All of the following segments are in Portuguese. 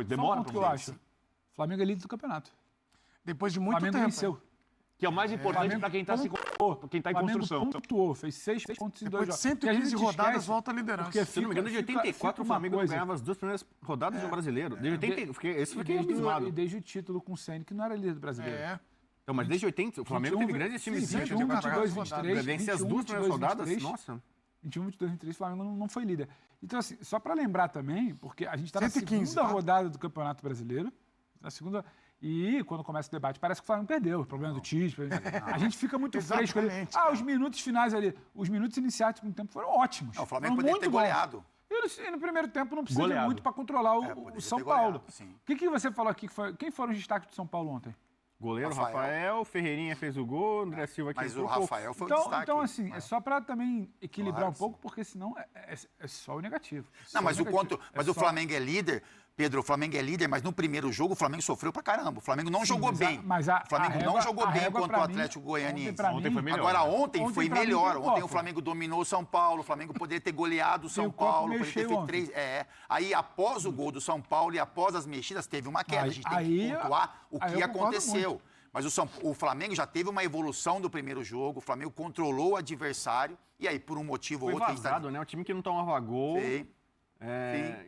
Demora que eu acho. O Flamengo é líder do campeonato. Depois de muito Flamengo tempo. venceu. Que é o mais importante para quem está em construção. Pontuou, fez 6 pontos em 2 Depois jogos. de 115 rodadas, volta a liderança. Se não me engano, de 84 o Flamengo não ganhava as 2 primeiras rodadas do Brasileiro. Esse fiquei abismado. Desde o título com o Ceni, que não era líder do Brasileiro. Então, mas desde 80, o Flamengo teve grandes times de 21, 22, 23. Vence as 2 primeiras rodadas, nossa. 21, 22, 23, o Flamengo não foi líder. Então, assim, só para lembrar também, porque a gente está na 115, segunda rodada do Campeonato Brasileiro, na segunda... E quando começa o debate, parece que o Flamengo perdeu, o problema do Tite. A gente fica muito fresco ali. Os minutos finais ali, os minutos iniciais do segundo tempo foram ótimos. O Flamengo poderia ter goleado. E no primeiro tempo não precisa de muito para controlar o São Paulo. O que você falou aqui? Quem foram os destaques do São Paulo ontem? Goleiro, Rafael, Ferreirinha fez o gol, André Silva aqui. Mas o Rafael foi o destaque. Então, assim, é só para também equilibrar um pouco, porque senão é só o negativo. Não, mas o Flamengo é líder, Pedro, o Flamengo é líder, mas no primeiro jogo o Flamengo sofreu pra caramba. O Flamengo não jogou bem. O Flamengo não jogou bem contra o Atlético Goianiense. Ontem foi melhor. Agora, ontem foi melhor. Ontem o Flamengo dominou o São Paulo, o Flamengo poderia ter goleado o São Paulo, poderia ter feito 3. Aí, após o gol do São Paulo e após as mexidas, teve uma queda. A gente tem que pontuar o que aconteceu. Mas o Flamengo já teve uma evolução do primeiro jogo, o Flamengo controlou o adversário, e aí, por um motivo ou outro... Foi vazado, né? O time que não tomava gol... Sim.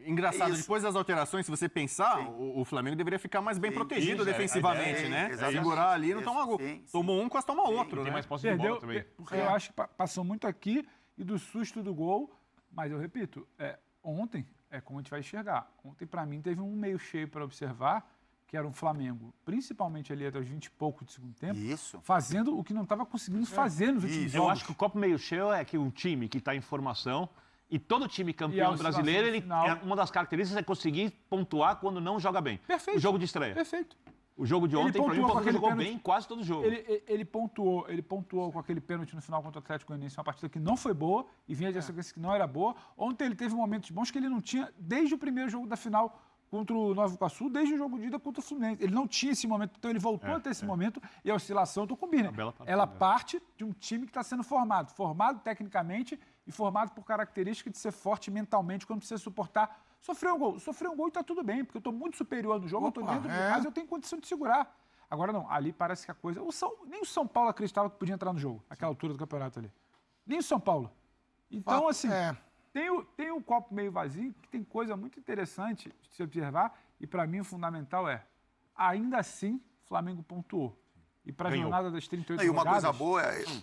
Engraçado, depois das alterações, se você pensar, o Flamengo deveria ficar mais bem protegido defensivamente, né? Segurar ali e não tomar gol. Tomou um, quase toma outro, né? Tem mais posse de bola também. Porque eu acho que passou muito aqui e do susto do gol, mas eu repito, ontem, como a gente vai enxergar, ontem para mim teve um meio cheio para observar, que era um Flamengo, principalmente ali até os 20 e pouco do segundo tempo, fazendo o que não estava conseguindo fazer nos últimos jogos. Eu acho que o copo meio cheio é que um time que está em formação e todo time campeão brasileiro, uma das características é conseguir pontuar quando não joga bem. Perfeito. O jogo de estreia. Perfeito. O jogo de ontem, para mim, porque jogou bem quase todo jogo. Ele pontuou com aquele pênalti no final contra o Atlético Goianiense, uma partida que não foi boa e vinha de sequência que não era boa. Ontem ele teve momentos bons que ele não tinha desde o primeiro jogo da final contra o Nova Iguaçu, desde o jogo de ida contra o Fluminense. Ele não tinha esse momento, então ele voltou a ter esse momento e a oscilação, eu estou combinando. Ela parte de um time que está sendo formado tecnicamente e formado por características de ser forte mentalmente quando precisa suportar. Sofreu um gol e está tudo bem, porque eu estou muito superior no jogo, eu estou dentro de casa, eu tenho condição de segurar. Agora não, ali parece que a coisa... Nem o São Paulo acreditava que podia entrar no jogo, naquela altura do campeonato ali. Nem o São Paulo. Então, assim... Tem um copo meio vazio, que tem coisa muito interessante de se observar, e para mim o fundamental ainda assim, o Flamengo pontuou. E para a jornada das 38 rodadas...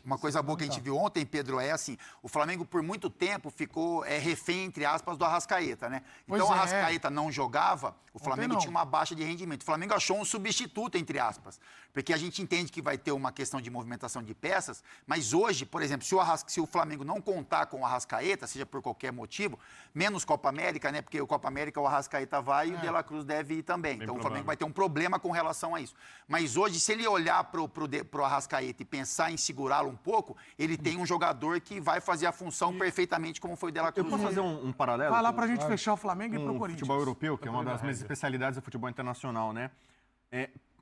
Uma coisa boa que a gente viu ontem, Pedro, é assim, o Flamengo por muito tempo ficou refém, entre aspas, do Arrascaeta, né? Então o Arrascaeta não jogava, o Flamengo tinha uma baixa de rendimento. O Flamengo achou um substituto, entre aspas, porque a gente entende que vai ter uma questão de movimentação de peças, mas hoje, por exemplo, se o Flamengo não contar com o Arrascaeta, seja por qualquer motivo, menos Copa América, né? Porque o Copa América o Arrascaeta vai e o De La Cruz deve ir também. Então o Flamengo vai ter um problema com relação a isso. Mas hoje, se ele olhar pro Arrascaeta e pensar em segurá-lo um pouco, ele tem um jogador que vai fazer a função perfeitamente como foi o De La Cruz. Eu posso fazer um paralelo? Vai lá pra gente fechar o Flamengo e pro Corinthians. Futebol europeu, que é uma das minhas especialidades do futebol internacional, né?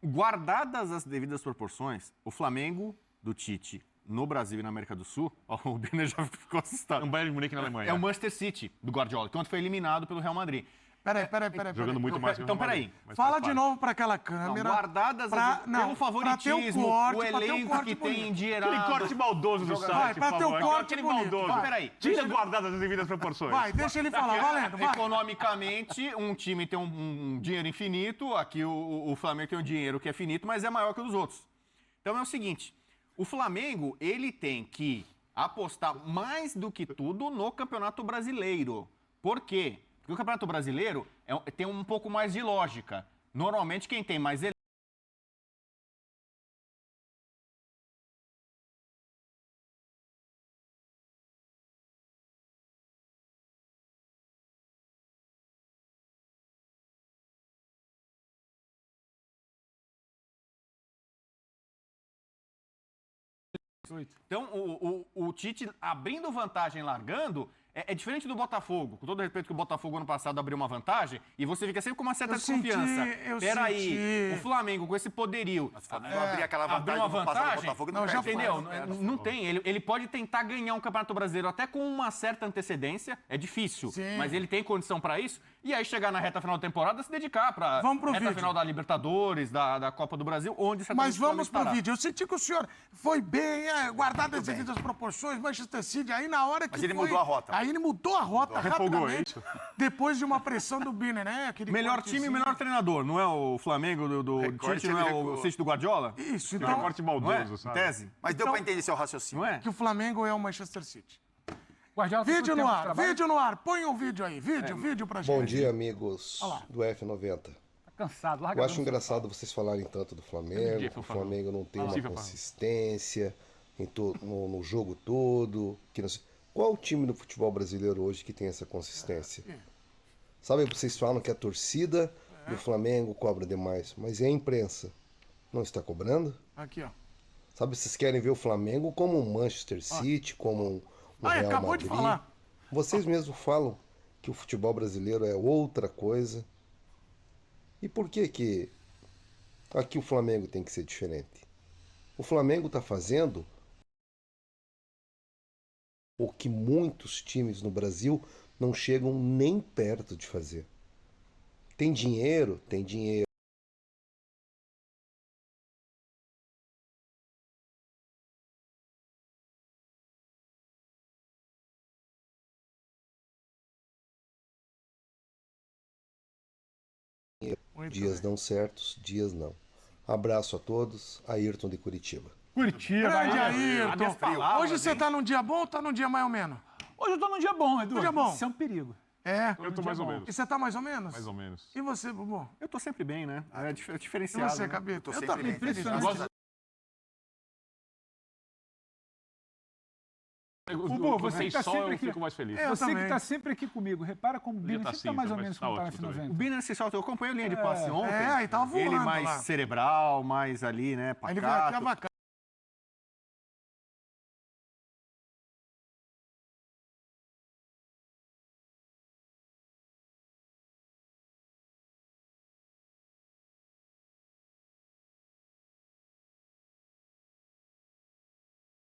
Guardadas as devidas proporções, o Flamengo do Tite no Brasil e na América do Sul, o Denner já ficou assustado. É um Bayern de Munique na Alemanha. É o Manchester City do Guardiola, que ontem foi eliminado pelo Real Madrid. Peraí. Jogando muito mais que o Então, peraí. Fala de novo para aquela câmera. Guardadas pelo favoritismo, o elenco que tem endinheirado. Aquele corte maldoso do site, pra ter o corte maldoso. Peraí. Tira guardadas as devidas proporções. Vai, deixa ele falar, valendo. Economicamente, um time tem um dinheiro infinito, aqui o Flamengo tem um dinheiro que é finito, mas é maior que o dos outros. Então é o seguinte, o Flamengo, ele tem que apostar mais do que tudo no Campeonato Brasileiro. Por quê? Porque o Campeonato Brasileiro tem um pouco mais de lógica. Normalmente, quem tem mais... Então, o Tite abrindo vantagem, largando, É diferente do Botafogo. Com todo respeito que o Botafogo ano passado abriu uma vantagem e você fica sempre com uma certa Eu senti, desconfiança. eu Peraí, senti. o Flamengo com esse poderio... Mas o Flamengo abrir aquela vantagem, Abriu uma no passado, vantagem, o Botafogo não, não já perde, entendeu? né? Não tem. Ele pode tentar ganhar um Campeonato Brasileiro até com uma certa antecedência. É difícil, Sim. mas ele tem condição para isso. E aí chegar na reta final da temporada, se dedicar para Vamos pro reta vídeo. final da Libertadores, da Copa do Brasil, onde Mas certamente o vamos pro Flamengo estará. vídeo. Eu senti que o senhor foi bem, guardado as devidas proporções, Manchester City, aí na hora que Mas ele foi- mudou a rota. Aí ele mudou a rota rapidamente, isso. depois de uma pressão do Biner, né? Aquele Melhor time e cortezinho. melhor treinador. Não é o Flamengo do Recorte, Tite, não é ele o recuou. City do Guardiola? Isso, É um então, corte Não é? maldoso, Em sabe? tese? Mas deu pra entender seu raciocínio. Não é? que o Flamengo é o Manchester City. Guardiola tem Vídeo quanto no tempo de ar, trabalho? vídeo no ar. Põe um vídeo aí, vídeo pra gente. Bom dia, amigos Olha lá. do F90. Tá cansado, larga Eu a acho dança. engraçado vocês falarem tanto do Flamengo, dia, que o por favor. Flamengo não tem Fala. uma Sim, por favor. consistência no jogo todo. Que não sei- Qual o time do futebol brasileiro hoje que tem essa consistência? Sabe, vocês falam que a torcida do Flamengo cobra demais, mas e a imprensa? Não está cobrando? Aqui, ó. Sabe, vocês querem ver o Flamengo como um Manchester City, como um Ai, Real acabou de Madrid. falar. Vocês mesmos falam que o futebol brasileiro é outra coisa. E por que que aqui o Flamengo tem que ser diferente? O Flamengo está fazendo o que muitos times no Brasil não chegam nem perto de fazer. Tem dinheiro? Tem dinheiro. Muito Dias bem. dão certos, dias não. Abraço a todos, Ayrton de Curitiba. Curitiba, Grande aí. Ayrton. Hoje você tá num dia bom ou tá num dia mais ou menos? Hoje eu tô num dia bom, Edu. Um dia bom. Isso é um perigo. É. Eu tô mais ou menos. E você tá mais ou menos? Mais ou menos. E você, Bubu? Eu tô sempre bem, né? É E diferenciado. você, né? Cabito? Tô Eu sempre também, bem. impressionante. Eu gosto- Bubu, você Tem que tá sol, sempre eu aqui. fico mais feliz. Eu você também. que tá sempre aqui comigo, repara como o Bino tá sempre tá mais cinza, ou mas menos tá como tá na ótimo também. O F90. Biner se solta. Eu acompanhei a linha de passe ontem. É, e tava voando Ele mais lá. cerebral, mais ali, né? Aí ele veio Pacato. aqui avacalhar.